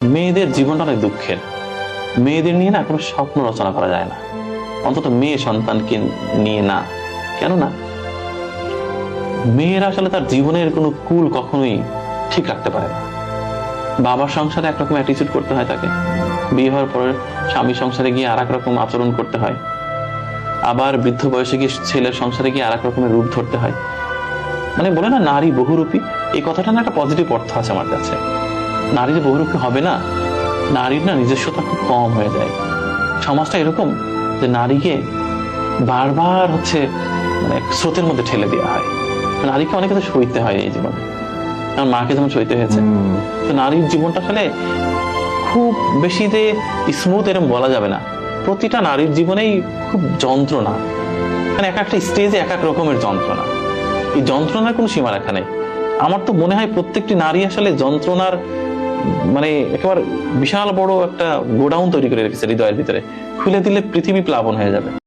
মেয়েদের জীবনটা অনেক দুঃখের। মেয়েদের নিয়ে না কোনো স্বপ্ন রচনা করা যায় না, অন্তত মেয়ে সন্তানকে নিয়ে না। কেননা মেয়েরা আসলে তার জীবনের কোনো কুল কখনোই ঠিক রাখতে পারে না। বাবার সংসারে একরকম অ্যাটিচিউড করতে হয় তাকে, বিয়ে হওয়ার পরে স্বামী সংসারে গিয়ে আর এক রকম আচরণ করতে হয়, আবার বৃদ্ধ বয়সে গিয়ে ছেলের সংসারে গিয়ে আর এক রকমের রূপ ধরতে হয়। মানে বলে না নারী বহুরূপী, এই কথাটা না একটা পজিটিভ অর্থ আছে আমার কাছে। নারী যে বহুরূপী হবে না, নারীর না নিজস্বতা খুব কম হয়ে যায়। সমাজটা এরকম যে নারীকে বারবার মানে স্রোতের মধ্যে ঠেলে দেওয়া হয়। নারীকে অনেক কিছু সইতে হয় এই জীবনে, আমার মাকে যেমন সইতে হয়েছে। তো নারীর জীবনটা আসলে খুব বেশি যে স্মুথ এরকম বলা যাবে না। প্রতিটা নারীর জীবনেই খুব যন্ত্রণা, মানে এক একটা স্টেজে এক এক রকমের যন্ত্রণা। এই যন্ত্রণার কোনো সীমারেখা নেই। আমার তো মনে হয় প্রত্যেকটি নারী আসলে যন্ত্রণার মানে একেবারে বিশাল বড় একটা গোডাউন তৈরি করে রেখেছে হৃদয়ের ভিতরে। খুলে দিলে পৃথিবী প্লাবন হয়ে যাবে।